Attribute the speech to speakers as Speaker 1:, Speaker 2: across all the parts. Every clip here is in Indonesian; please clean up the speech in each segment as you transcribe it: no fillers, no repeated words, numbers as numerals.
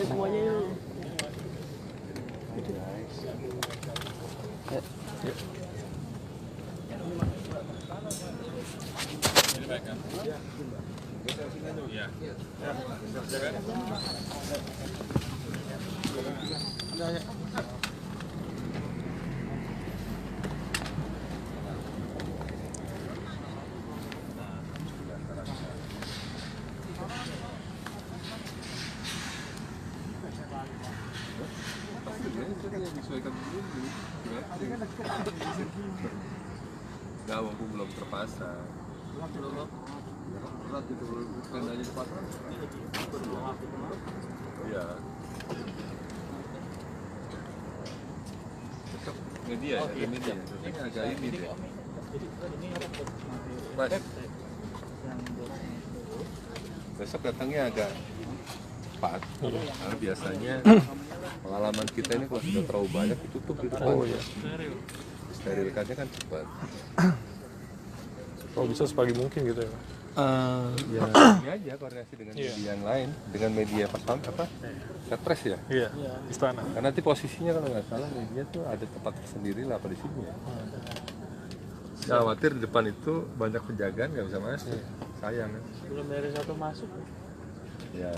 Speaker 1: Semuanya yuk.
Speaker 2: Enggak, mampu belum terpasang. Berat itu tendanya dipasang. Iya. Media ya, ada media. Ini agak ini deh. Mas, besok datangnya agak cepat. Karena biasanya pengalaman kita ini kalau sudah terlalu banyak ditutup di depan.
Speaker 3: Oh iya.
Speaker 2: Sterilkannya kan cepat.
Speaker 3: Kalau bisa sepagi mungkin gitu ya, Pak.
Speaker 2: Ya ini aja koordinasi dengan media yang lain, dengan media Setpres ya.
Speaker 3: Iya, istana.
Speaker 2: Karena nanti posisinya kalau nggak salah media tuh ada tempat tersendiri lah pada sini ya. Nggak khawatir di depan itu banyak penjagaan nggak bisa masuk. Sayang kan.
Speaker 1: Belum dari satu masuk.
Speaker 2: Ya.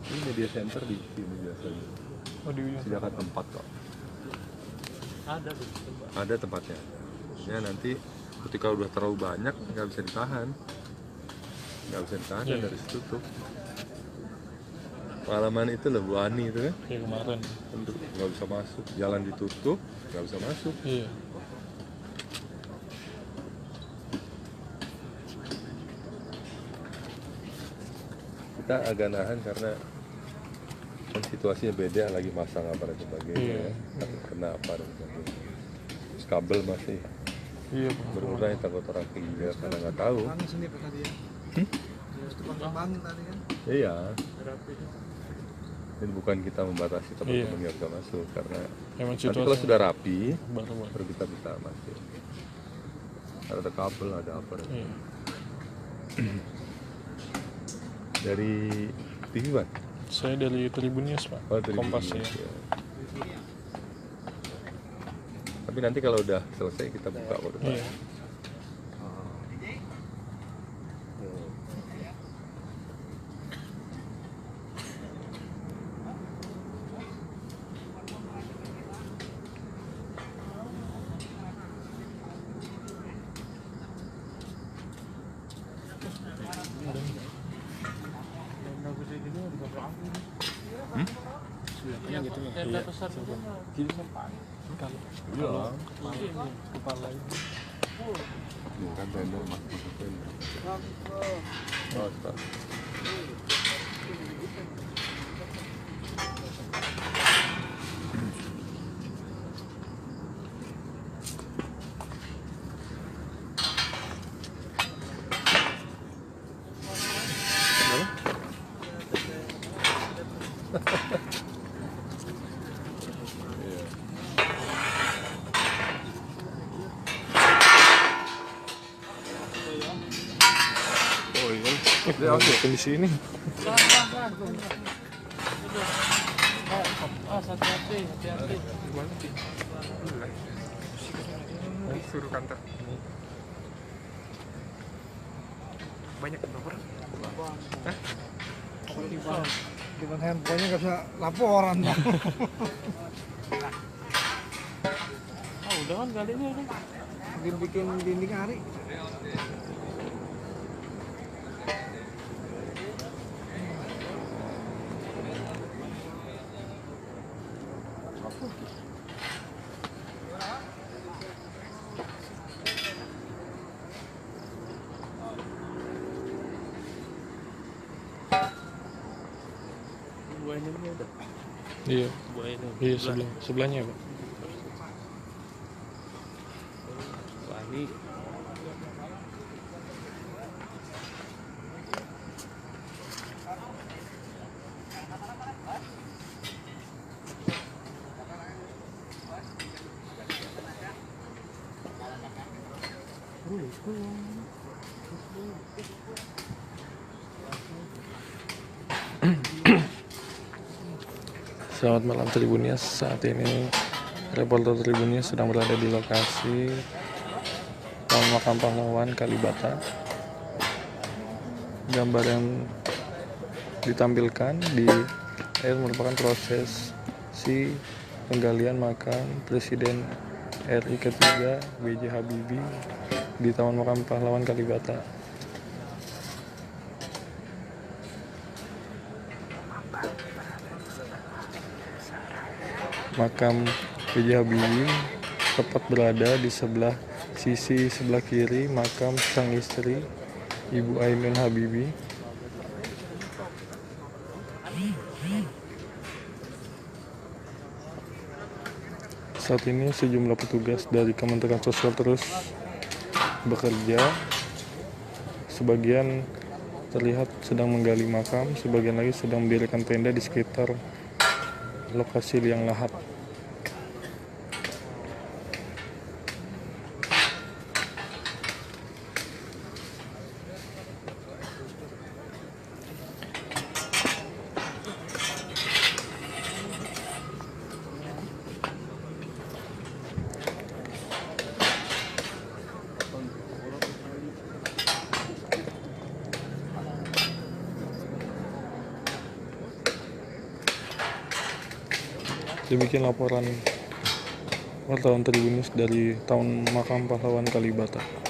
Speaker 2: Ini media center di sini biasanya.
Speaker 3: Oh, di ujung.
Speaker 2: Sediakan tempat kok.
Speaker 1: Ada tuh.
Speaker 2: Ada tempatnya. Ya nanti ketika udah terlalu banyak nggak bisa ditahan. Nggak bisa ditahan dan harus tutup. Pengalaman itu loh Bu Ani itu kan.
Speaker 3: Iya, kemarin.
Speaker 2: Nggak bisa masuk. Jalan ditutup, nggak bisa masuk.
Speaker 3: Iya.
Speaker 2: Kita agak nahan karena kan situasinya beda, lagi masang apa dan sebagainya, kena apa dan sebagainya. Terus kabel masih berurai, takut orang tinggal karena nggak tahu.
Speaker 4: Sini Pak tadi ya. Terbang tadi kan.
Speaker 2: Iya. Ini bukan kita membatasi teman-teman yang bisa masuk karena nanti kalau sudah rapi baru kita bisa masuk. Ada kabel, ada apa. Dari TV Pak?
Speaker 3: Saya dari Tribun News, Pak.
Speaker 2: Oh, dari
Speaker 3: Kompas
Speaker 2: Tribun
Speaker 3: ya.
Speaker 2: News, ya. Tapi nanti kalau udah selesai kita buka kok.
Speaker 3: Iya.
Speaker 1: Gitu ya. Tenda besar juga.
Speaker 3: Gini kan kalau kepala itu.
Speaker 2: Bukan tenda, masuk tenda. Oh, stop.
Speaker 3: Kondisi ini.
Speaker 1: Hati-hati.
Speaker 3: Suruh kantor. Banyak nomor. Hah?
Speaker 4: Di handphonenya nggak bisa laporan.
Speaker 1: Udah kan kali ini udah.
Speaker 4: Bikin dinding hari.
Speaker 1: Buah ini udah.
Speaker 3: Iya.
Speaker 1: Buah ini.
Speaker 3: Iya, sebelahnya, Pak.
Speaker 1: Wah, ini
Speaker 3: Selamat malam Tribunias. Saat ini reporter Tribunias sedang berada di lokasi Taman Makam Pahlawan Kalibata. Gambar yang ditampilkan di air merupakan proses penggalian makam Presiden RI ketiga B.J. Habibie di Taman Makam Pahlawan Kalibata. Makam B.J. Habibie tepat berada di sisi sebelah kiri makam sang istri Ibu Ainun Habibie. Saat ini sejumlah petugas dari Kementerian Sosial terus bekerja. Sebagian terlihat sedang menggali makam, sebagian lagi sedang mendirikan tenda di sekitar lokasi liang lahat. Demikian laporan wartawan Tribunnews dari Taman Makam Pahlawan Kalibata.